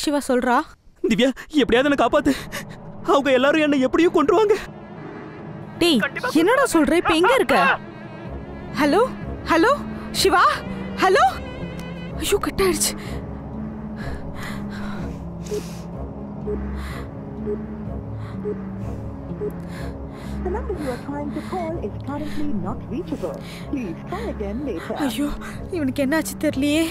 சிவா சொல்றா. திவ்யா எப்படியாவது என்ன காப்பாத்து. அவங்க எல்லாரும் என்ன எப்படியும் கொன்றுவாங்க. டேய் என்னடா சொல்ற? இப்ப எங்க இருக்க? Hello hello Shiva hello. ஐயோ கட் ஆயிடுச்சு. The number you are trying to call is currently not reachable. Please try again later. ஐயோ இவனுக்கு என்னாச்சு தெரியலையே.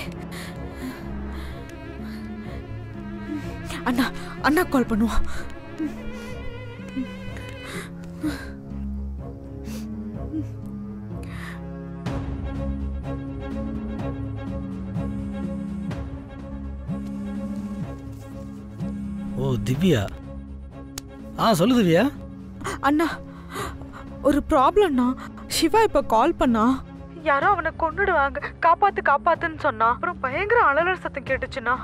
அண்ணா அண்ணா கால் பண்ணுவோம். ஓ திவ்யா. சொல்லு திவ்யா. அண்ணா ஒரு ப்ராப்ளம்னா சிவா இப்ப கால் பண்ணா. யாரோ அவனை கொன்னுடுவாங்க, காப்பாத்து காப்பாத்துன்னு சொன்னா. அப்புறம் பயங்கர அலறல் சத்தம் கேட்டுச்சுண்ணா.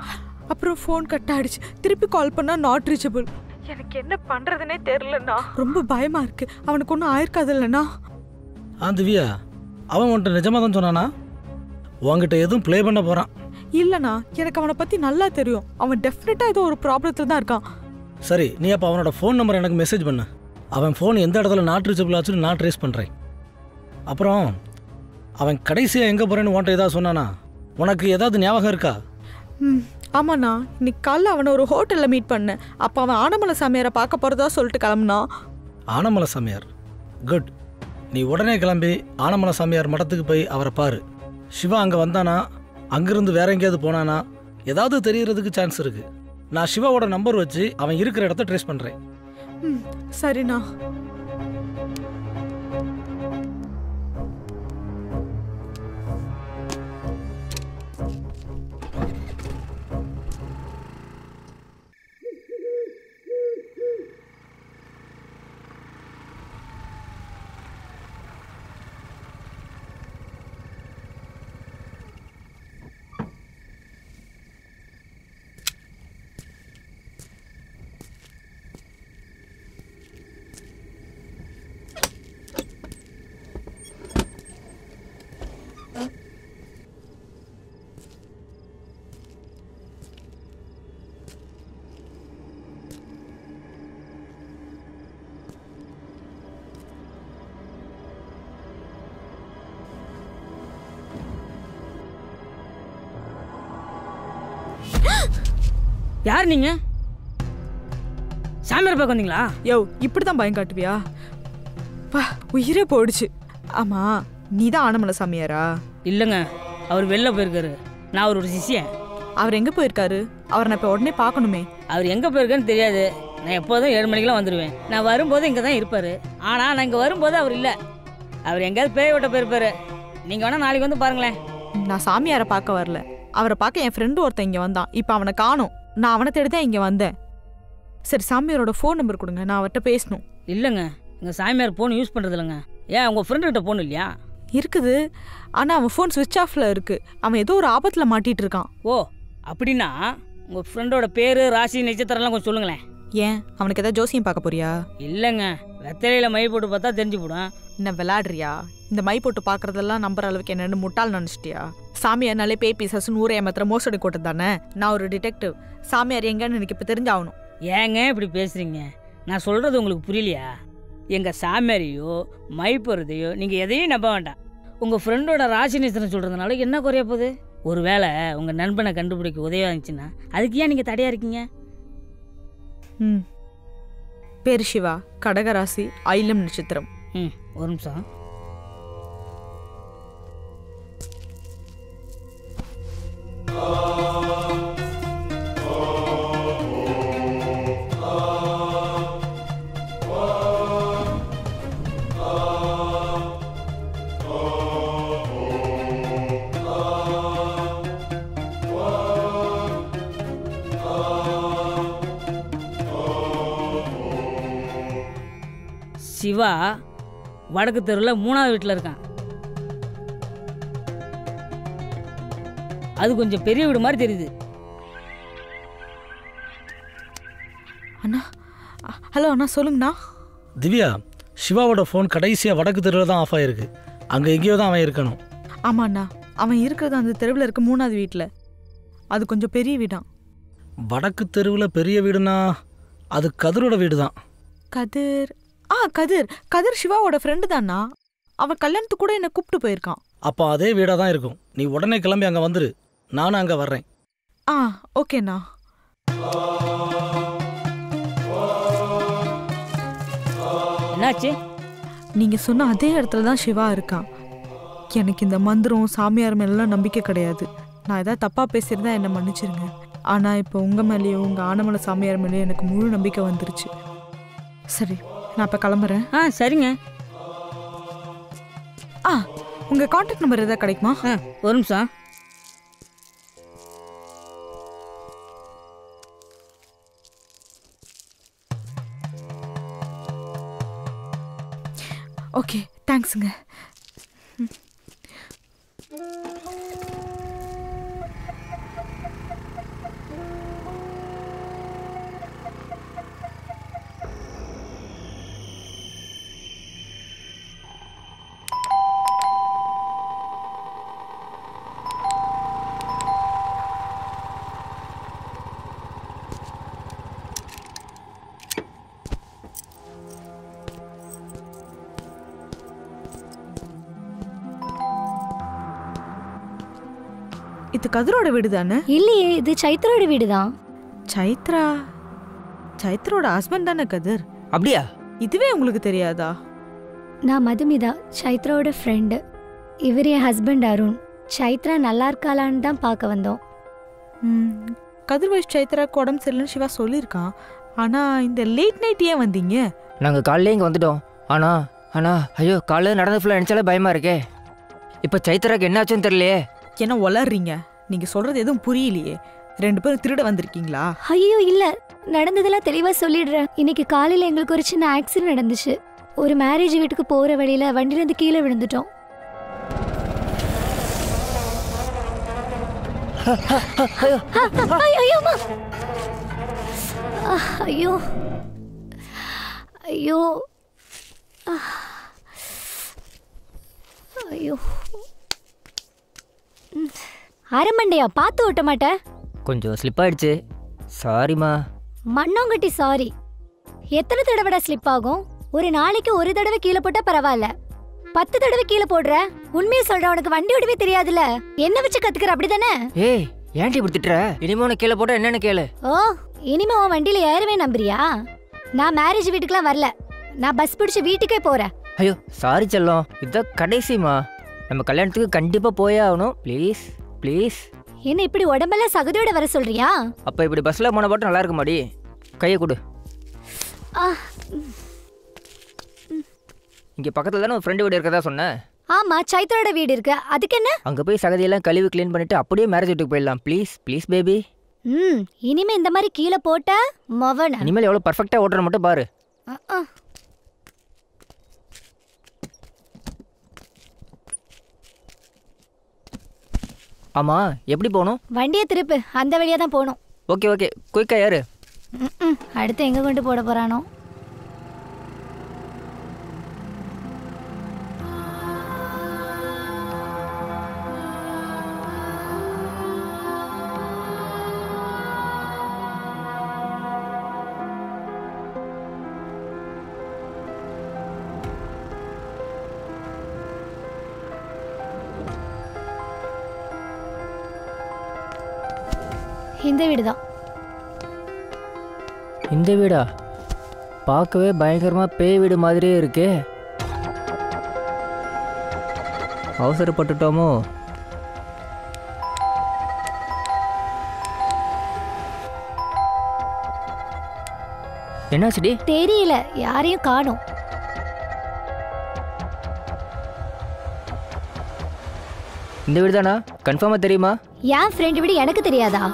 அப்புறம் ஃபோன் கட் ஆயிடுச்சு. திருப்பி கால் பண்ணா நாட் ரீச்சபிள். எனக்கு என்ன பண்றதுனே தெரியலண்ணா. ரொம்ப பயமா இருக்கு. அவனுக்கு ஒன்றும் ஆயிருக்காது இல்லைண்ணா. திவ்யா அவன் உன்கிட்ட நிஜமா தான் சொன்னானா? உங்ககிட்ட எதுவும் ப்ளே பண்ண போறான்? இல்லைண்ணா எனக்கு அவனை பத்தி நல்லா தெரியும். அவன் டெஃபினட்டா ஏதோ ஒரு ப்ராப்ளத்துல தான் இருக்கான். சரி நீ அப்போ அவனோட ஃபோன் நம்பர் எனக்கு மெசேஜ் பண்ணு. அவன் ஃபோன் எந்த இடத்துல நாட் ரீச்சபிள் ஆச்சுன்னு நான் ட்ரேஸ் பண்ணுறேன். அப்புறம் அவன் கடைசியாக எங்கே போகிறேன்னு உன்ட்ட ஏதாவது சொன்னானா? உனக்கு ஏதாவது ஞாபகம் இருக்கா? ஆமாண்ணா இன்னைக்கு காலைல அவனை ஒரு ஹோட்டலில் மீட் பண்ணேன். அப்போ அவன் ஆனமலை சாமியாரை பார்க்க போகிறதா சொல்லிட்டு கிளம்புனா. ஆனமலை சாமியார்? குட். நீ உடனே கிளம்பி ஆனமலை சாமியார் மடத்துக்கு போய் அவரை பாரு. சிவா அங்கே வந்தானா, அங்கேருந்து வேற எங்கேயாவது போனானா ஏதாவது தெரியறதுக்கு சான்ஸ் இருக்குது. நான் சிவாவோட நம்பர் வச்சு அவன் இருக்கிற இடத்த ட்ரேஸ் பண்ணுறேன். சரிண்ணா. யார் நீங்க? சாமியார் பார்க்க வந்தீங்களா? யோ இப்படிதான் பயம் காட்டுவியா? பா உயிரே போயிடுச்சு. ஆமா நீதான் ஆனமலை சாமியாரா? இல்லைங்க, அவர் வெளில போயிருக்காரு. நான் அவரோட சிஷ்யன். அவர் எங்க போயிருக்காரு? அவர் நான் இப்போ உடனே பார்க்கணுமே. அவர் எங்கே போயிருக்கான்னு தெரியாது. நான் எப்போதும் 7 மணிக்கெலாம் வந்துடுவேன். நான் வரும்போது இங்கே தான் இருப்பார். ஆனால் நான் இங்கே வரும்போது அவர் இல்லை. அவர் எங்கேயாவது பேய் ஓட்ட போயிருப்பாரு. நீங்கள் வேணால் நாளைக்கு வந்து பாருங்களேன். நான் சாமியாரை பார்க்க வரல. அவரை பார்க்க என் ஃப்ரெண்டு ஒருத்தன் இங்கே வந்தான். இப்போ அவனை காணோம். நான் அவனை தேடி தான் இங்கே வந்தேன். சரி சாமியாரோட ஃபோன் நம்பர் கொடுங்க, நான் அவர்கிட்ட பேசணும். இல்லைங்க, எங்கள் சாமியார் ஃபோன் யூஸ் பண்ணுறது இல்லைங்க. ஏன் உங்கள் ஃப்ரெண்டுக்கிட்ட ஃபோன் இல்லையா? இருக்குது, ஆனால் அவன் ஃபோன் சுவிட்ச் ஆஃபில் இருக்குது. அவன் ஏதோ ஒரு ஆபத்தில் மாட்டிகிட்டு இருக்கான். ஓ அப்படின்னா உங்கள் ஃப்ரெண்டோட பேர், ராசி, நட்சத்திரம்லாம் கொஞ்சம் சொல்லுங்களேன். ஏன் அவனுக்கு ஏதாவது ஜோசியம் பார்க்க போறியா? இல்லைங்க, வெத்தலையில் மை போட்டு பார்த்தா தெரிஞ்சு போடும். என்ன விளையாடுறியா? இந்த மை போட்டு பார்க்குறதெல்லாம் நம்புற அளவுக்கு என்னென்னு முட்டாள் நினச்சிட்டியா? சாமியார்னாலே பேய் பிசாசுன்னு ஊரே ஏமாத்திர மோசடி கூட்டம் தானே. நான் ஒரு டிடெக்டிவ். சாமியார் எங்கன்னு எனக்கு இப்போ தெரிஞ்சாகணும். ஏங்க இப்படி பேசுகிறீங்க? நான் சொல்கிறது உங்களுக்கு புரியலையா? எங்கள் சாமியாரையோ மை போகிறதையோ நீங்கள் எதையும் நம்ப வேண்டாம். உங்கள் ஃப்ரெண்டோட ராசி நட்சத்திரம் சொல்கிறதுனால என்ன குறைய போகுது? ஒரு வேளை உங்கள் நண்பனை கண்டுபிடிக்க உதவியாக இருந்துச்சுன்னா அதுக்கு ஏன் நீங்கள் தடையாக இருக்கீங்க? பேர் சிவா, கடகராசி, ஐலம் நட்சத்திரம். ஒரு நிமிஷம். சிவா வடக்கு தெருவில் 3வது வீட்டில் இருக்கான். அது கொஞ்சம் பெரிய வீடு மாதிரி தெரியுது. அண்ணா, ஹலோ அண்ணா, சொல்லுங்கண்ணா. திவ்யா, சிவாவோட ஃபோன் கடைசியாக வடக்கு தெருவில் தான் ஆஃப் ஆகிருக்கு. அங்கே எங்கேயோ தான் அவன் இருக்கணும். ஆமாண்ணா, அவன் இருக்கிறது அந்த தெருவில் இருக்க 3வது வீட்டில். அது கொஞ்சம் பெரிய வீடான். வடக்கு தெருவில் பெரிய வீடுனா அது கதிரோட வீடு தான். கதிர் கதிர் கதிர் சிவாவோட ஃப்ரெண்டு தானா? அவன் கல்யாணத்துக்கு கூட என்னை கூப்பிட்டு போயிருக்கான். அப்போ அதே வீடாக தான் இருக்கும். நீ உடனே கிளம்பி அங்கே வந்துரு, நானும் அங்கே வர்றேன். ஓகேண்ணா. என்னாச்சு? நீங்கள் சொன்ன அதே இடத்துல தான் சிவா இருக்கான். எனக்கு இந்த மந்திரம் சாமியார் மேலாம் நம்பிக்கை கிடையாது. நான் ஏதாவது தப்பாக பேசியிருந்தா என்னை மன்னிச்சிருங்க. ஆனால் இப்போ உங்கள் மேலேயும் உங்கள் ஆனமலை சாமியார் மேலேயும் எனக்கு முழு நம்பிக்கை வந்துருச்சு. சரி, நான் இப்போ கிளம்புறேன். சரிங்க. உங்கள் கான்டாக்ட் நம்பர் எதாவது கிடைக்குமா? ஒரு நிமிஷம். ஓகே, தேங்க்ஸுங்க. இது கதிரோட வீடு தானே? இல்லையே, இது சைத்ரோட வீடு தான். சைத்ரோட ஹஸ்பண்ட் தானே கதிர்? அப்படியா? இதுவே உங்களுக்கு தெரியாதா? நான் மதுமிதா, சைத்ராவோட ஃப்ரெண்டு. இவர் என் ஹஸ்பண்ட் அருண். சைத்ரா நல்லா இருக்காளான்னு தான் பார்க்க வந்தோம். கதிர் வைஸ் சைத்ராக்கு உடம்பு சரியில்லைன்னு சிவா சொல்லியிருக்கான். ஆனால் இந்த லேட் நைட் ஏன் வந்தீங்க? நாங்கள் காலையிலே இங்கே வந்துட்டோம். ஆனால் ஐயோ, காலையில் நடந்த ஃபுல்லாக நினச்சாலே பயமாக இருக்கே. இப்போ சைத்ராக்கு என்ன ஆச்சுன்னு தெரியலையே. என்ன வளர்றீங்க? நீங்கள் சொல்கிறது எதுவும் புரியலையே. 2 பேரும் திருட வந்திருக்கீங்களா? ஐயோ இல்லை, நடந்ததெல்லாம் தெளிவாக சொல்லிடுறேன். இன்னைக்கு காலையில் எங்களுக்கு ஒரு சின்ன ஆக்சிடென்ட் நடந்துச்சு. ஒரு மேரேஜ் வீட்டுக்கு போகிற வழியில் வண்டியிலேருந்து கீழே விழுந்துட்டோம். ஐயோ ஐயோ ஐயோ, அரமண்டையா, பார்த்து ஓட்ட மாட்டேன். கொஞ்சம் ஸ்லிப் ஆயிடுச்சு, சாரிம்மா. மண்ணாங்கட்டி சாரி. எத்தனை தடவை ஸ்லிப் ஆகும்? ஒரு நாளைக்கு ஒரு தடவை கீழே போட்டா பரவாயில்ல, 10 தடவை கீழே போடுற. உண்மையை சொல்ற, உனக்கு வண்டி ஓடவே தெரியாதுல, என்ன வச்சு கத்துக்கிற அப்படிதானே? ஏய், ஏன்டி இப்படி திட்டுற? இனிமே உனக்கு கீழே போட்டா என்னன்னு கேளு. ஓ, இனிமே உன் வண்டியில ஏறவே நம்புறியா? நான் மேரேஜ் வீட்டுக்குலாம் வரல, நான் பஸ் பிடிச்சு வீட்டுக்கே போறேன். ஐயோ சாரி செல்லம், இதுதான் கடைசிமா. நம்ம கல்யாணத்துக்கு கண்டிப்பா போயே ஆகணும். Please please. என்ன இப்படி உடம்பெல்லாம் சகதியோட வர சொல்றியா? அப்ப இப்படி பஸ்ல போன பாட்டு நல்லா இருக்கு மாடி. கையை கொடு. இங்க பக்கத்துல தானே ஃப்ரெண்டு வீடு இருக்கதா சொன்னேன். ஆமா, சைத்ரோட வீடு இருக்கு, அதுக்கு என்ன? அங்க போய் சகதியெல்லாம் கழுவி க்ளீன் பண்ணிட்டு அப்படியே மேரேஜ் வீட்டுக்கு போயிடலாம். Please please baby. இனிமே இந்த மாதிரி கீழே போட்ட மவன. இனிமேல் எவ்வளவு பர்ஃபெக்ட்டா ஓட்டுற மட்டும் பாரு. ஆமா, எப்படி போகணும்? வண்டியை திருப்பு, அந்த வழியா தான் போகணும். ஓகே ஓகே, குயிக்கா யாரு? அடுத்து எங்க கொண்டு போட போறானோ? இந்த வீடு தான். இந்த வீடா? பார்க்கவே பயங்கரமா பேய் வீடு மாதிரியே இருக்கே. அவசரப்பட்டுட்டோமோ? என்னாச்சுடி? தெரியல, யாரையும் காணோம். இந்த வீடு தானா? கன்ஃபார்மா தெரியுமா? என் ஃப்ரெண்ட் வீடு எனக்கு தெரியாதா?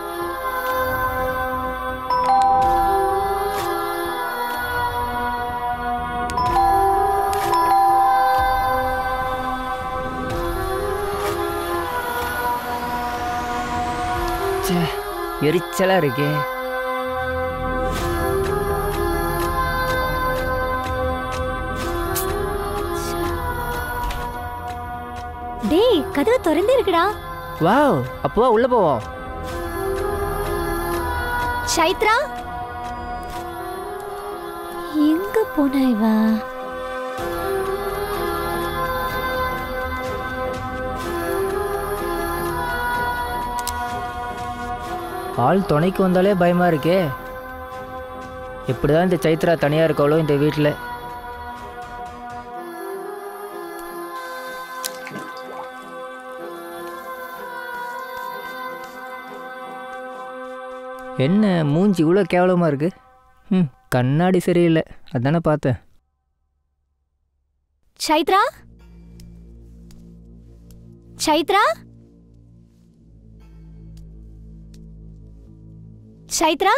எரிச்சலா இருக்கே. டேய், கதவு திறந்து இருக்குடா. வாவ், அப்போ உள்ள போவோம். சைத்ரா எங்க போனா இவ? ஆள் துணைக்கு வந்தாலே பயமா இருக்கே. எப்படிதான் இந்த சைத்ரா தனியா இருக்காளோ இந்த வீட்டில். என்ன மூஞ்சி இவ்வளோ கேவலமாக இருக்கு? கண்ணாடி சரியில்லை, அதானே பார்த்தேன். சைத்ரா சைத்ரா சைத்ரா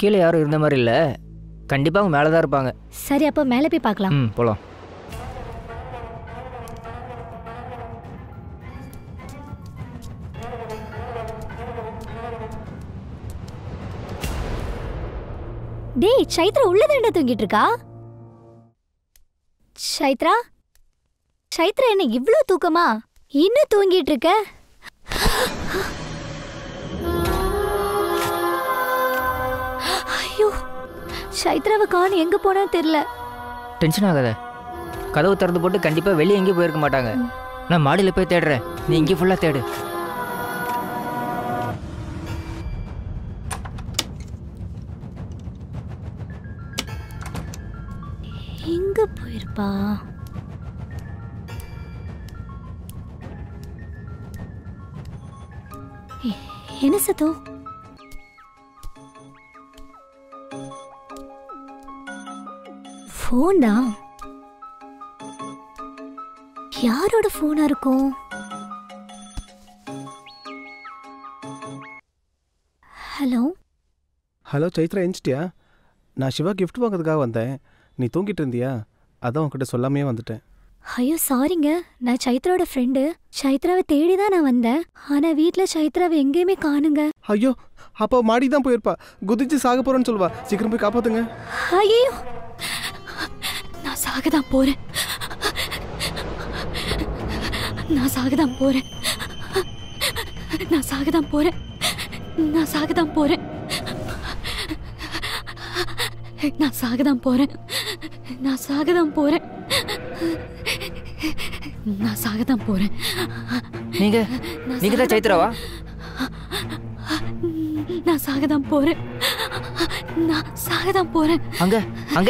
கீழே யாரும் இருந்த மாதிரி இல்லை. கண்டிப்பாக அவங்க மேலே தான் இருப்பாங்க. சரி, அப்போ மேலே போய் பார்க்கலாம். போகலாம். டேய், சைத்ரா உள்ளதாண்டா தூங்கிட்டு இருக்கா? சைத்ரா சைத்ரா என்ன இவ்ளோ தூக்கமா? இன்னும் தூங்கிட்டு இருக்க? ஐயோ, சைத்ராவை காணோம், எங்க போனான்னு தெரியல. டென்ஷன் ஆகாத. கதவு திறந்து போட்டு கண்டிப்பாக வெளியே எங்கேயும் போயிருக்க மாட்டாங்க. நான் மாடியில் போய் தேடுறேன், நீ இங்கே ஃபுல்லாக தேடு. எங்க போயிருப்பா? என்ன சத்தம்? போன் தான். யாரோட போனா இருக்கும்? ஹலோ ஹலோ சைத்ரா, எஞ்சிட்டியா? நான் சிவா கிஃப்ட் வாங்கிறதுக்காக வந்தேன். நீ தூங்கிட்டு இருந்தியா? அதான் உன்கிட்ட சொல்லாமே வந்துட்டேன். ஐயோ சாரிங்க, நான் சைத்ராவோட ஃப்ரெண்டு. சைத்ராவை தேடி தான் நான் வந்தேன். ஆனா வீட்டில் சைத்ராவை எங்கேயுமே காணுங்க. ஐயோ, அப்போ மாடி தான் போயிருப்பா. குதிச்சு சாக போறேன்னு சொல்லுவா. சீக்கிரம் போய் காப்பாத்துங்க. ஐயோ, நான் சாகதான் போறேன். நான் சாகதான் போறேன். நான் சாகதான் போறேன். நான் சாகதான் போறேன். நான் சாகதான் போறேன். நான் சாகதான் போறேன். நான் சாகதான் போறேன். நீங்க தான் சைத்ராவா? நான் சாகதான் போறேன். நான் சாகதான் போறேன். அங்க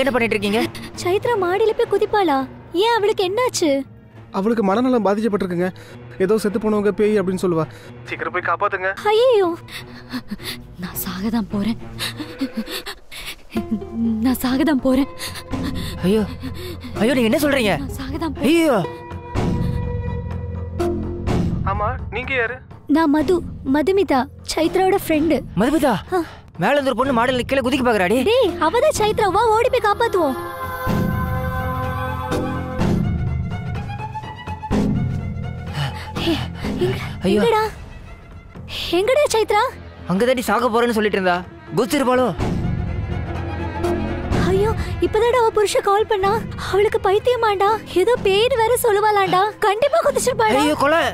என்ன பண்ணிட்டு இருக்கீங்க? சைத்ரா மாடியில போய் குதிப்பாளா? ஏன், அவளுக்கு என்னாச்சு? அவளுக்கு மனநலம் பாதிக்கப்பட்டிருக்குங்க. ஏதோ செத்து போனவங்க பேய் அப்படின்னு சொல்லுவா. சீக்கிரம் போய் காப்பாத்துங்க. ஐயோ, நான் சாகதான் போறேன். நான் சாகதான் போறேன். ஐயோ ஐயோ, நீங்க என்ன சொல்றீங்க? சாகதான் போறேன். ஐயோ, ஆமா, நீங்க யாரு? நான் மதுமிதா, சைத்ராவோட ஃப்ரெண்டு. மதுமிதா, மேல இருந்து ஒரு பொண்ணு மாடல் கீழே குதிக்க பாக்குறாடி. டேய், அவதான் சைத்ரா. வா, ஓடி போய் காப்பாத்துவோம். எங்கடா எங்கடா சைத்ரா? அங்கதாண்டி சாக போறேன்னு சொல்லிட்டு இருந்தா. குதிச்சிருப்பாளோ? ஐயோ, இப்பதான்டா அவ புருஷ கால் பண்ணா. அவளுக்கு பைத்தியமாண்டா, ஏதோ பேர் வேற சொல்லுவாளாண்டா. கண்டிப்பா குதிச்சிருப்பாளா? ஐயோ, கொலை.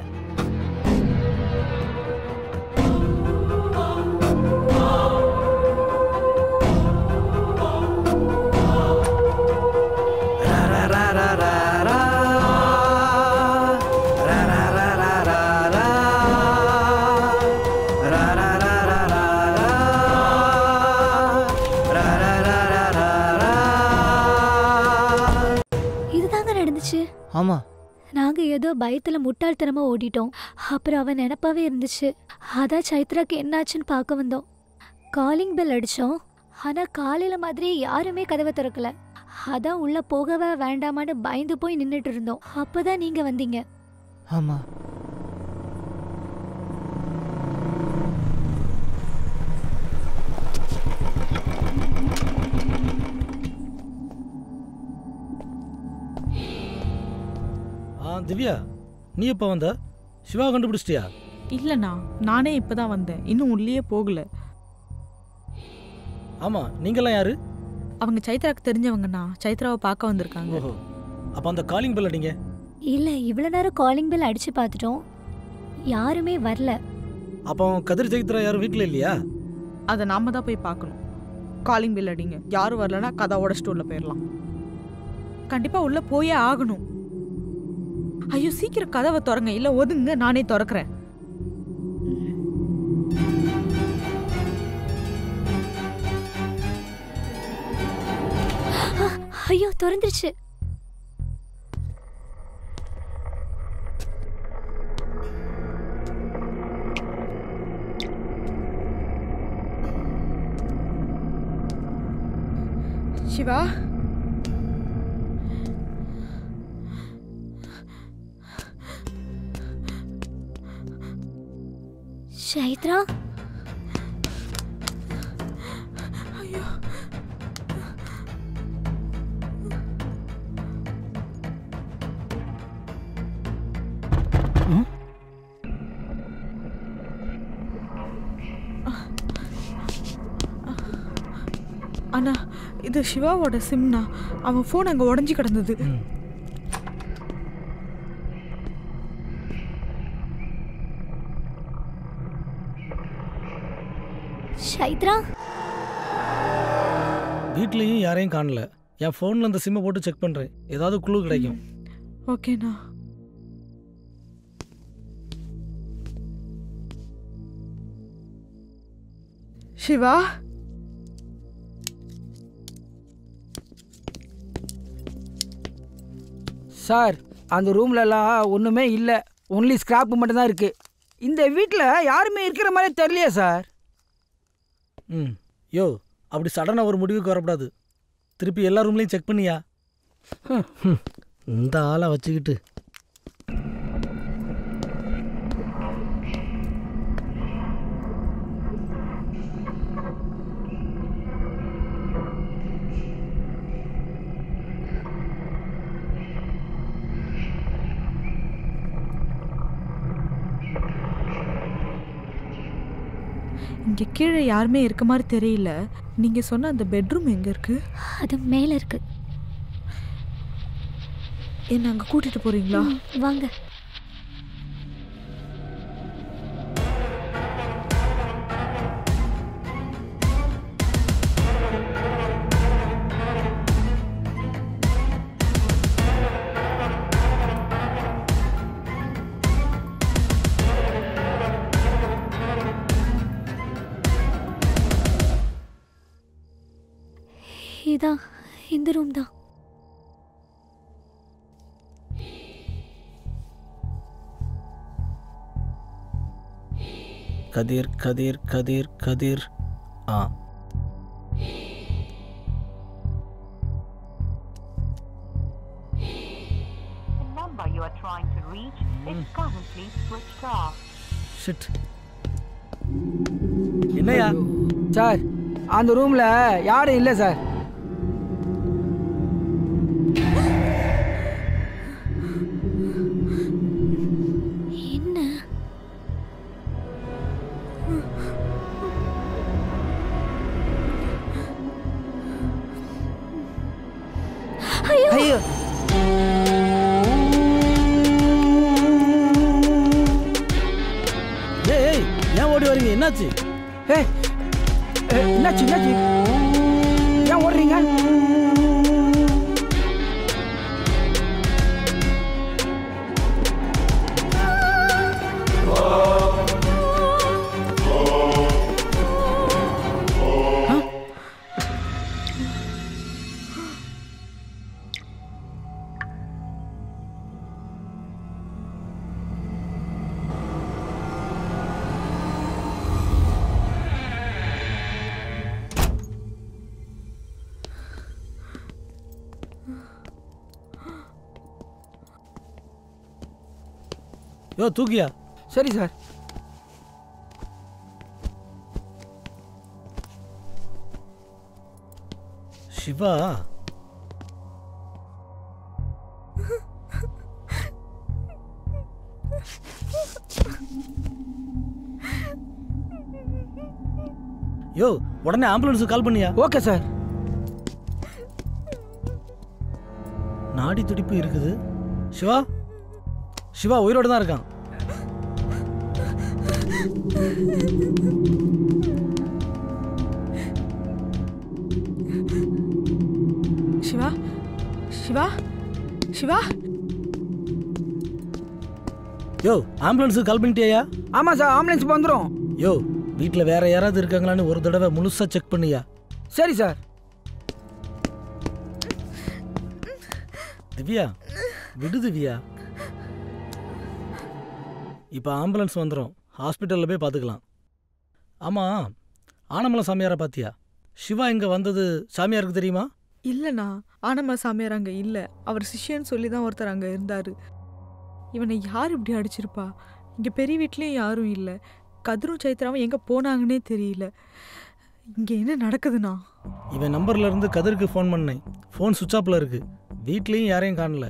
ஆமா, நாங்க ஏதோ பயத்துல முட்டாள்தனமா ஓடிட்டோம். அப்புறம் அவன் நினப்பாவே இருந்துச்சு. அதான் சைத்ராக்கு என்னாச்சுன்னு பார்க்க வந்தோம். காலிங் பெல் அடிச்சோம். ஆனா காலையில மாதிரி யாருமே கதவை திறக்கல. அதான் உள்ள போகவே வேண்டாமான்னு பயந்து போய் நின்னுட்டு இருந்தோம். அப்பதான் நீங்க வந்தீங்க. ஆமா, திவ்யா, நீ எப்போ வந்த? சிவா கண்டுபிடிச்சிட்டியா? இல்லைண்ணா, நானே இப்பதான் வந்தேன். இன்னும் உள்ளே போகல. ஆமா, நீங்கெல்லாம் யாரு? அவங்க சைத்ராக்கு தெரிஞ்சவங்கண்ணா. சைத்ராவை பார்க்க வந்திருக்காங்க. ஓஹோ, அப்போ அந்த காலிங் பெல் அடிங்க. இல்ல, இவ்வளவு நேரம் காலிங் பெல் அடிச்சு பார்த்துட்டோம், யாருமே வரல. அப்போ கதிர் சைத்ரா யாரும் வீட்டில் இல்லையா? அதை நாம தான் போய் பார்க்கணும். காலிங் பில் அடிங்க. யாரும் வரலன்னா கதை உடச்சிட்டு உள்ள போயிடலாம். கண்டிப்பா உள்ள போயே ஆகணும். ஐயோ சீக்கிரம் கதவை திறங்க, இல்ல ஒதுங்க, நானே திறக்கிறேன். ஐயோ திறந்துருச்சு. சிவா, சைத்ரா, ஐயோ அண்ணா, இது சிவாவோட சிம்னா. அவன் ஃபோன் அங்கே உடஞ்சி கிடந்தது. சைத்ரா, வீட்லேயும் யாரையும் காணல. என் ஃபோனில் அந்த சிம்மை போட்டு செக் பண்ணுறேன், ஏதாவது குழு கிடைக்கும். ஓகேண்ணா. சிவா, சார் அந்த ரூம்லலாம் ஒன்றுமே இல்லை, ஒன்லி ஸ்கிராப்பு மட்டும்தான் இருக்குது. இந்த வீட்டில் யாருமே இருக்கிற மாதிரி தெரியலையே சார். யோ, அப்படி சடனாக ஒரு முடிவுக்கு வரக்கூடாது. திருப்பி எல்லா ரூம்லேயும் செக் பண்ணியா? இந்த ஆளை வச்சுக்கிட்டு. இங்கே கீழே யாருமே இருக்க மாதிரி தெரியல. நீங்க சொன்ன அந்த பெட்ரூம் எங்க இருக்கு? அது மேல இருக்கு. என்ன அங்க கூட்டிட்டு போறீங்களா? வாங்க. இதான் இந்த ரூம் தான். கதிர் கதிர் கதிர் கதிர். என்னையா சார் அந்த ரூமில் யாரும் இல்லை சார். என்ன? ஐயோ ஏய், ஏன் ஓடி வரீங்க? என்னாச்சு? என்னாச்சு என்னாச்சு? ஏன் ஓடுறீங்க? யோ, தூக்கியா? சரி சார். சிவா, யோ, உடனே ஆம்புலன்ஸுக்கு கால் பண்ணியா? Okay sir. நாடி துடிப்பு இருக்குது. சிவா, சிவா உயிரோடு தான் இருக்கான். சிவா சிவா சிவா யோ ஆம்புலன்ஸுக்கு கால் பண்ணிட்டியா? ஆமாம் சார், ஆம்புலன்ஸ் வந்துடும். யோ வீட்டில் வேற யாராவது இருக்காங்களான்னு ஒரு தடவை முழுசாக செக் பண்ணியா? சரி சார். திவ்யா விடு திவ்யா. இப்போ ஆம்புலன்ஸ் வந்துடும், ஹாஸ்பிட்டலில் போய் பார்த்துக்கலாம். ஆமாம், ஆனமலை சாமியாரை பார்த்தியா? சிவா இங்கே வந்தது சாமியாருக்கு தெரியுமா? இல்லைண்ணா, ஆனமலை சாமியார் அங்கே இல்லை. அவர் சிஷ்யன்னு சொல்லி தான் ஒருத்தர் அங்கே இருந்தார். இவனை யார் இப்படி அடிச்சிருப்பா? இங்கே பெரிய வீட்லேயும் யாரும் இல்லை. கதிரும் சைத்ராவும் எங்கே போனாங்கன்னே தெரியல. இங்கே என்ன நடக்குதுண்ணா? இவன் நம்பர்ல இருந்து கதிருக்கு ஃபோன் பண்ணேன். ஃபோன் சுவிட்ச் ஆஃப்ல இருக்கு. வீட்லேயும் யாரையும் காணல.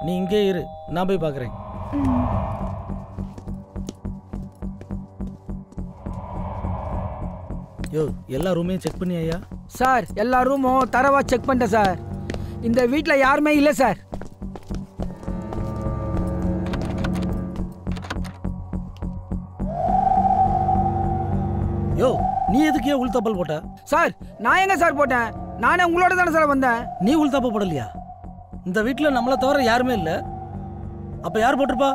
நீ இங்கே இரு, நான் போய் பார்க்குறேன். யோ எல்லா ரூமையும் செக் பண்ணியா? சார் எல்லா ரூமும் தரவா செக் பண்ணிட்டேன் சார். இந்த வீட்டில் யாருமே இல்லை சார். யோ நீ எதுக்கு ஏன் உள்தப்பல் போட்ட? சார் நான் எங்க சார் போட்டேன்? நானே உங்களோட தானே சார் வந்தேன். நீ உள்தப்ப போடலையா? இந்த வீட்டில் நம்மளை தவிர யாருமே இல்லை. அப்போ யார் போட்டிருப்பா?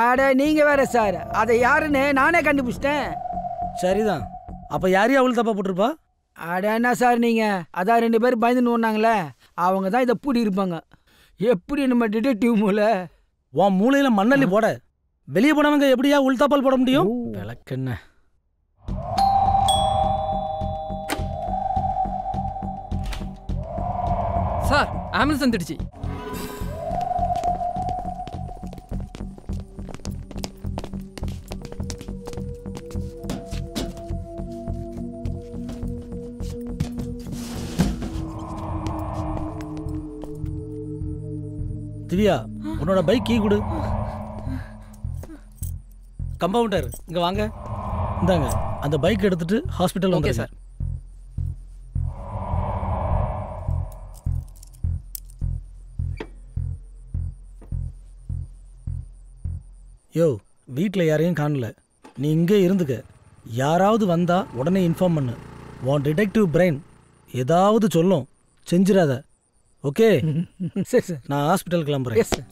அட நீங்க வேற சார், அதை யாருன்னு நானே கண்டுபிடிச்சிட்டேன். சரிதான், அப்போ யாரையா உள்தப்பா போட்டிருப்பா? அட என்ன சார் நீங்க, அதான் 2 பேர் பயந்துன்னு ஓடினாங்களே, அவங்க தான் இதை பூடி இருப்பாங்க. எப்படி நம்ம டிடெக்டிவ் மூளை? உன் மூளையில மண்ணள்ளி போட. வெளியே போனவங்க எப்படியா உள்தப்பல் போட முடியும்? விளக்கென்ன சார், ஆம்புலன்ஸ் வந்துடுச்சு. திவ்யா, உன்னோட பைக் கீ கொடு. கம்பவுண்டர் இங்க வாங்க. இந்தாங்க, அந்த பைக் எடுத்துட்டு ஹாஸ்பிட்டல் ஓகே வந்து சார். யோ வீட்டில் யாரையும் காணல. நீ இங்கே இருந்துக்க. யாராவது வந்தா உடனே இன்ஃபார்ம் பண்ணு. உன் டிடெக்டிவ் பிரெயின் ஏதாவது சொல்லும், செஞ்சிடாத. ஓகே? சரி சார். நான் ஹாஸ்பிட்டல் கிளம்புறேன். Yes sir.